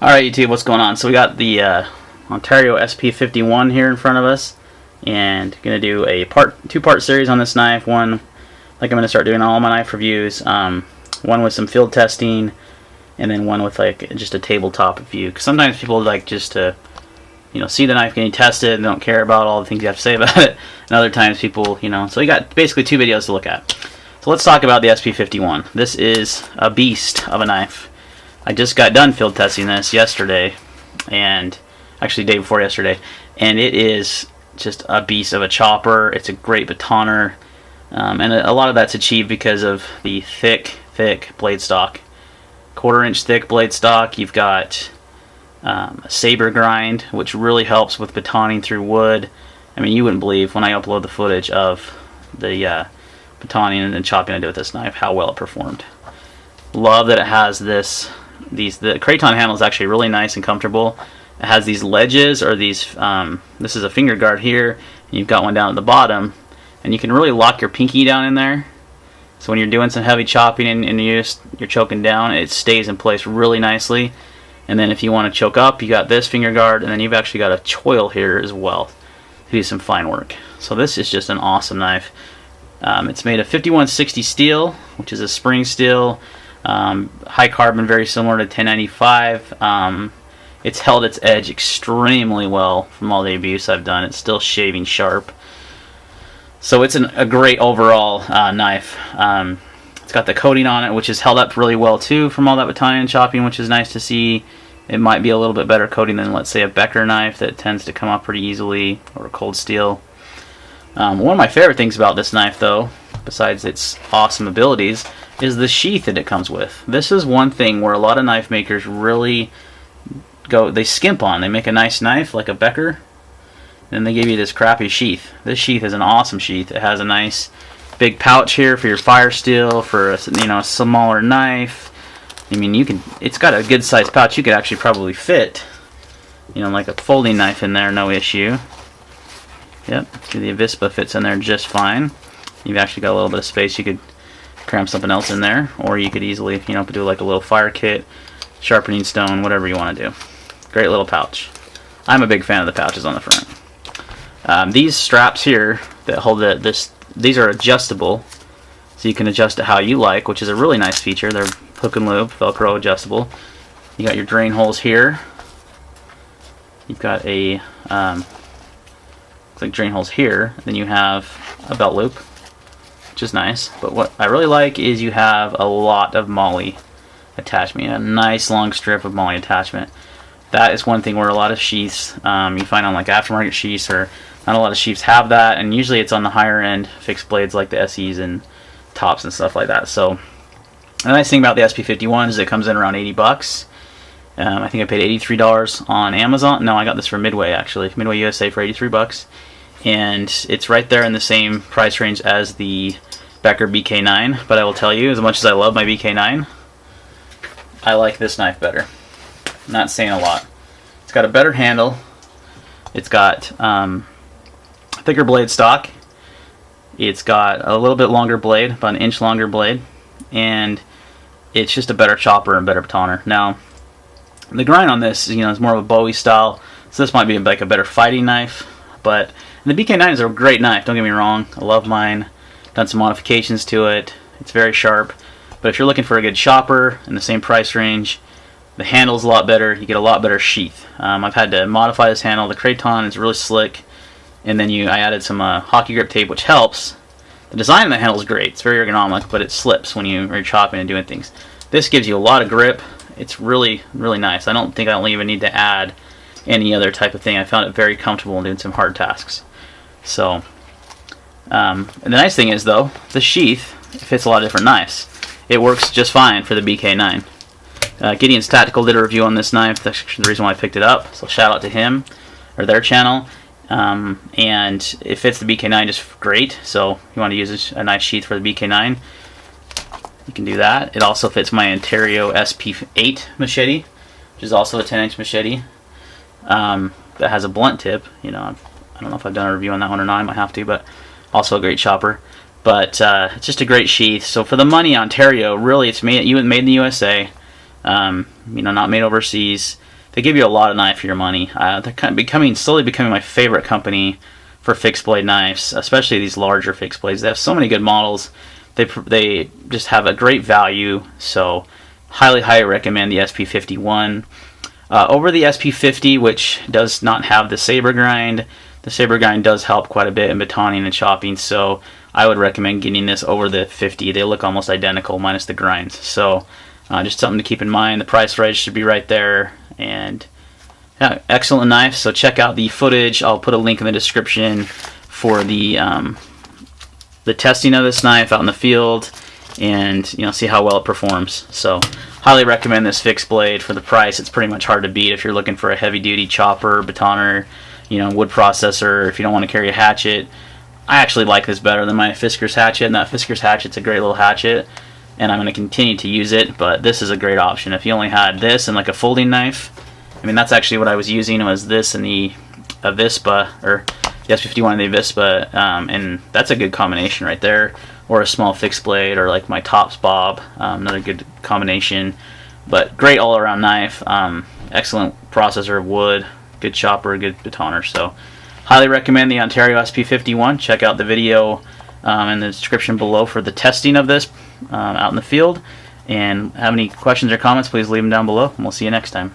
Alright YouTube, what's going on? So we got the Ontario SP51 here in front of us, and gonna do a two-part series on this knife. One, like I'm gonna start doing all my knife reviews. One with some field testing, and then one with like just a tabletop view. Because sometimes people like just to, see the knife getting tested and don't care about all the things you have to say about it. And other times people, so you got basically two videos to look at. So let's talk about the SP51. This is a beast of a knife. I just got done field testing this yesterday, and actually day before yesterday, and it is just a beast of a chopper. It's a great batoner, and a lot of that's achieved because of the thick blade stock. 1/4 inch thick blade stock. You've got a saber grind, which really helps with batoning through wood. I mean, you wouldn't believe when I upload the footage of the batoning and chopping I did with this knife how well it performed. Love that it has the craton handle is actually really nice and comfortable. It has these ledges, or these this is a finger guard here, and you've got one down at the bottom, and you can really lock your pinky down in there. So when you're doing some heavy chopping and you're choking down, it stays in place really nicely. And then if you want to choke up, you got this finger guard, and then you've actually got a choil here as well to do some fine work. So this is just an awesome knife. It's made of 5160 steel, which is a spring steel. High carbon, very similar to 1095. It's held its edge extremely well from all the abuse I've done. It's still shaving sharp. So it's a great overall knife. It's got the coating on it, which is held up really well too from all that batoning and chopping, which is nice to see. It might be a little bit better coating than, let's say, a Becker knife that tends to come up pretty easily, or a cold steel. One of my favorite things about this knife, though, besides its awesome abilities, is the sheath that it comes with. This is one thing where a lot of knife makers really they skimp on. They make a nice knife like a Becker, then they give you this crappy sheath. This sheath is an awesome sheath. It has a nice big pouch here for your fire steel, for a smaller knife. I mean, it's got a good sized pouch. You could actually probably fit like a folding knife in there, no issue. Yep, the Avispa fits in there just fine. You've actually got a little bit of space. You could cram something else in there, or you could easily do like a little fire kit, sharpening stone, whatever you want to do. Great little pouch. I'm a big fan of the pouches on the front. These straps here that hold these are adjustable, so you can adjust it how you like, which is a really nice feature. They're hook and loop, Velcro adjustable. You got your drain holes here. You've got a looks like drain holes here. Then you have a belt loop, which is nice. But what I really like is you have a lot of MOLLE attachment. A nice long strip of MOLLE attachment. That is one thing where a lot of sheaths you find on like aftermarket sheaths, or not a lot of sheaths have that, and usually it's on the higher end fixed blades like the SEs and tops and stuff like that. So the nice thing about the SP51 is it comes in around 80 bucks. I think I paid $83 on Amazon. No, I got this from Midway, actually. Midway USA for 83 bucks. And it's right there in the same price range as the Becker BK9. But I will tell you, as much as I love my BK9, I like this knife better. Not saying a lot. It's got a better handle. It's got thicker blade stock. It's got a little bit longer blade, about an inch longer blade. And it's just a better chopper and better batoner. Now, the grind on this is more of a Bowie style, so this might be like a better fighting knife. But the BK9 is a great knife, don't get me wrong. I love mine. Done some modifications to it. It's very sharp. But if you're looking for a good chopper in the same price range, the handle's a lot better. You get a lot better sheath. I've had to modify this handle. The craton is really slick, and then I added some hockey grip tape, which helps. The design of the handle is great. It's very ergonomic, but it slips when you're chopping and doing things. This gives you a lot of grip. It's really, really nice. I don't think I'll even need to add any other type of thing. I found it very comfortable in doing some hard tasks. So, and the nice thing is, though, the sheath fits a lot of different knives. It works just fine for the BK9. Gideon's Tactical did a review on this knife. That's the reason why I picked it up. So shout out to him, or their channel. And it fits the BK9 just great. So if you want to use a nice sheath for the BK9, you can do that. It also fits my Ontario SP8 machete, which is also a 10-inch machete that has a blunt tip. I don't know if I've done a review on that one or not. I might have to, but also a great chopper. But it's just a great sheath. So for the money, Ontario, really, it's made in the USA. Not made overseas. they give you a lot of knife for your money. They're kind of slowly becoming my favorite company for fixed blade knives, especially these larger fixed blades. They have so many good models. They just have a great value, so highly recommend the SP51 over the SP50, which does not have the saber grind. The saber grind does help quite a bit in batoning and chopping, so I would recommend getting this over the 50. They look almost identical minus the grinds, so just something to keep in mind. The price range should be right there, and yeah, excellent knife. So check out the footage. I'll put a link in the description for the testing of this knife out in the field, and see how well it performs. So highly recommend this fixed blade. For the price, it's pretty much hard to beat if you're looking for a heavy duty chopper, batoner, wood processor. If you don't want to carry a hatchet, I actually like this better than my Fiskars hatchet, and that Fiskars hatchet's a great little hatchet, and I'm going to continue to use it, but this is a great option. If you only had this and like a folding knife, I mean, that's actually what I was using, was this and the Avispa, or the SP51 and the Avispa, and that's a good combination right there. Or a small fixed blade, or like my Tops Bob, another good combination. But great all-around knife, excellent processor of wood, good chopper, good batoner. So highly recommend the Ontario SP51. Check out the video in the description below for the testing of this out in the field. And have any questions or comments, please leave them down below, and we'll see you next time.